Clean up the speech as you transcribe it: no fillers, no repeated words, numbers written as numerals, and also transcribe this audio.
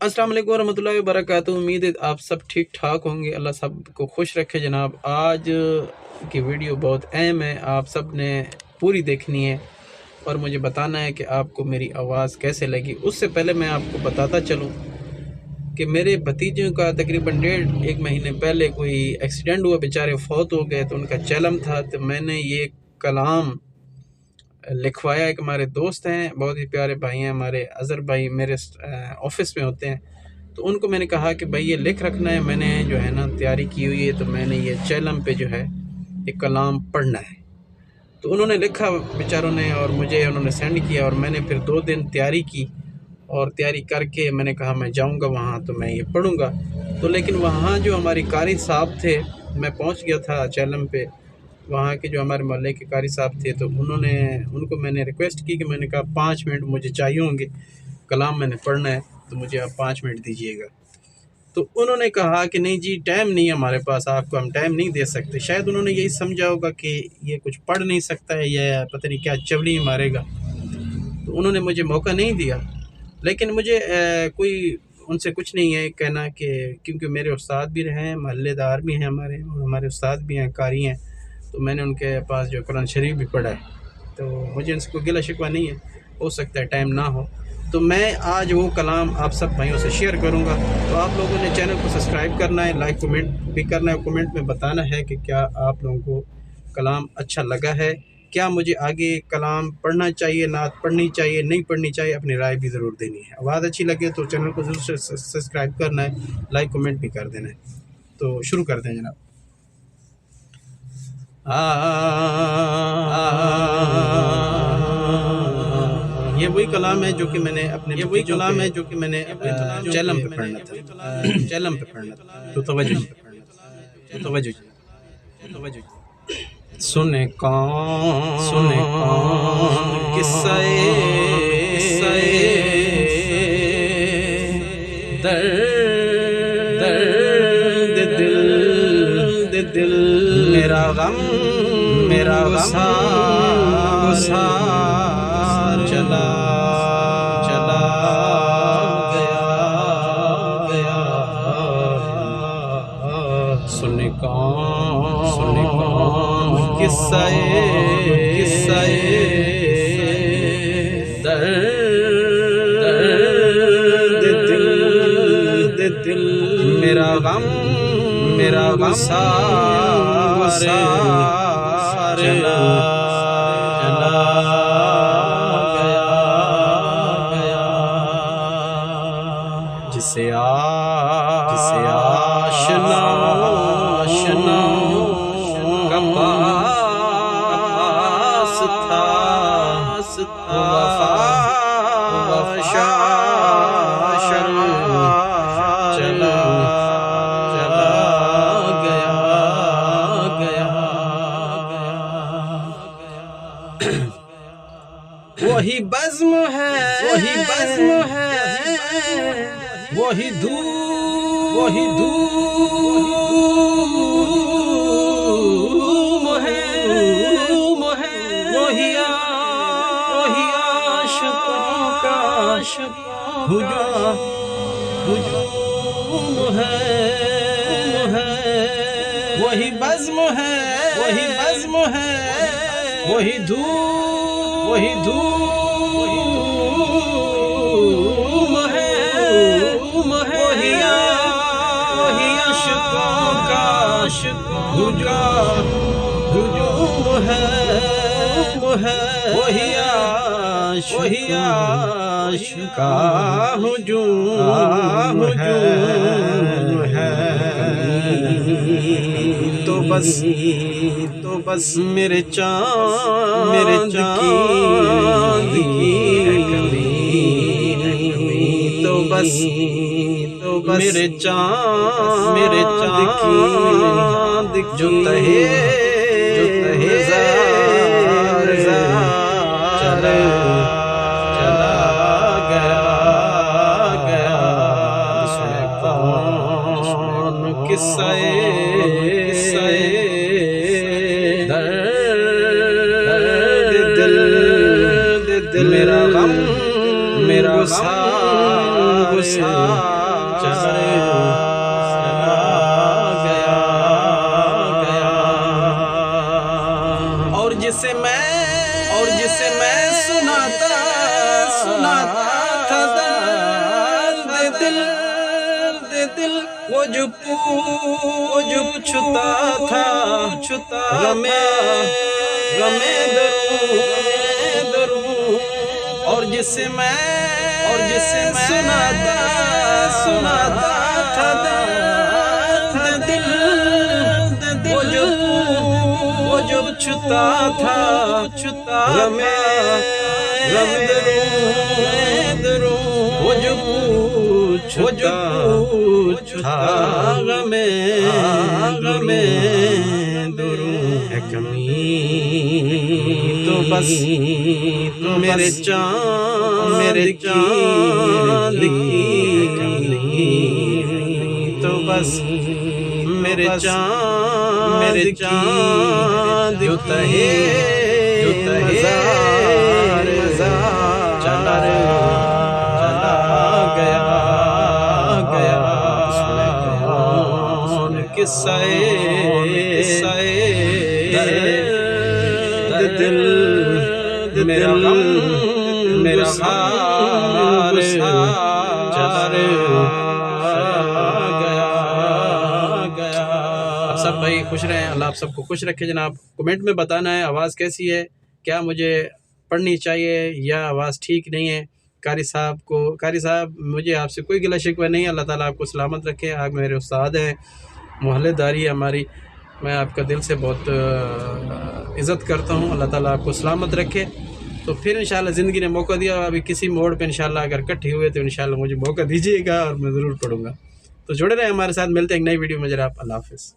अस्सलाम वालेकुम रहमतुल्लाहि व बरकातुहू। उम्मीद है आप सब ठीक ठाक होंगे। अल्लाह सब को खुश रखे जनाब। आज की वीडियो बहुत अहम है, आप सब ने पूरी देखनी है और मुझे बताना है कि आपको मेरी आवाज़ कैसे लगी। उससे पहले मैं आपको बताता चलूँ कि मेरे भतीजों का तकरीबन 1.5 महीने पहले कोई एक्सीडेंट हुआ, बेचारे फौत हो गए। तो उनका चलम था, तो मैंने ये कलाम लिखवाया। एक हमारे दोस्त हैं, बहुत ही प्यारे भाई हैं हमारे, अज़हर भाई, मेरे ऑफिस में होते हैं। तो उनको मैंने कहा कि भाई ये लिख रखना है, मैंने जो है ना तैयारी की हुई है, तो मैंने ये चैलम पे जो है एक कलाम पढ़ना है। तो उन्होंने लिखा बेचारों ने, और मुझे उन्होंने सेंड किया, और मैंने फिर 2 दिन तैयारी की, और तैयारी करके मैंने कहा मैं जाऊंगा वहाँ तो मैं ये पढ़ूंगा। तो लेकिन वहाँ जो हमारी कारी साहब थे, मैं पहुँच गया था चैलम पे, वहाँ के जो हमारे मोहल्ले के कारी साहब थे, तो उनको मैंने रिक्वेस्ट की कि मैंने कहा 5 मिनट मुझे चाहिए होंगे, कलाम मैंने पढ़ना है, तो मुझे आप 5 मिनट दीजिएगा। तो उन्होंने कहा कि नहीं जी, टाइम नहीं है हमारे पास, आपको हम टाइम नहीं दे सकते। शायद उन्होंने यही समझा होगा कि ये कुछ पढ़ नहीं सकता है या पता नहीं क्या चवली मारेगा, तो उन्होंने मुझे मौका नहीं दिया। लेकिन मुझे कोई उनसे कुछ नहीं है कहना, कि क्योंकि मेरे उस्ताद भी रहे हैं, महल्लेदार भी हैं हमारे, और हमारे उस्ताद भी हैं, कारी हैं, तो मैंने उनके पास जो कुरान शरीफ भी पढ़ा है, तो मुझे उनसे कोई गिला शिकवा नहीं है। हो सकता है टाइम ना हो, तो मैं आज वो कलाम आप सब भाइयों से शेयर करूंगा। तो आप लोगों ने चैनल को सब्सक्राइब करना है, लाइक कमेंट भी करना है, कमेंट में बताना है कि क्या आप लोगों को कलाम अच्छा लगा है, क्या मुझे आगे कलाम पढ़ना चाहिए, नात पढ़नी चाहिए, नहीं पढ़नी चाहिए, अपनी राय भी ज़रूर देनी है। आवाज़ अच्छी लगे तो चैनल को ज़रूर सब्सक्राइब करना है, लाइक कमेंट भी कर देना है। तो शुरू करते हैं जनाब। ये वही कलाम है जो कि मैंने चैलम पे पढ़ना था। तो तवज्जो सुने कौन किस्से दर्द दिल मेरा गम गुसार चला गया। सुने कौन किस्से दर्द दिल मेरा गम गुसार चला गया। जिसे आशना का पास था, वफा चला गया। वही बज़्म है, वही धूम है, वही आशिकों का हुजूम है। वही बज़्म है, वही धूम है, वही आशिकों का हुजूम है, वही आशिका हुजूम है। तो बस मेरे चाँद की तो बस मेरे चाँद जो तहे चला गया। सुने कौन किस्से दर्द दिल मेरा गम गुसार اور جسے میں سناتا تھا درد دل وہ جو پوچھتا تھا غمے دروں اور جسے میں سناتا تھا درد دل وہ جو پوچھتا تھا غمے دروں وہ جو پوچھتا غمے دروں ہے کمی تو بس میرے چاند کی تو بس میرے چاند جو تہے چلا گیا قصہ دل میرا سار چلا گیا آپ سب بھائی خوش رہیں، اللہ آپ سب کو خوش رکھے جناب۔ کمنٹ میں بتانا ہے آواز کیسی ہے، کیا مجھے پڑھنی چاہیے یا آواز ٹھیک نہیں ہے۔ قاری صاحب مجھے آپ سے کوئی گلہ شکوہ نہیں ہے، اللہ تعالیٰ آپ کو سلامت رکھے۔ آپ میرے استاد ہیں، محلے داری ہے ہماری، میں آپ کا دل سے بہت عزت کرتا ہوں، اللہ تعالیٰ آپ کو سلامت رکھے۔ تو پھر انشاءاللہ زندگی نے موقع دیا، ابھی کسی موڑ پہ انشاءاللہ اگر اکٹھے ہوئے تو انشاءاللہ مجھے موقع دیجیے گا اور میں ضرور پڑھوں گا۔ تو جڑے رہیں ہمارے ساتھ، ملتے ہیں ایک نئی ویڈیو میں جناب، اللہ حافظ۔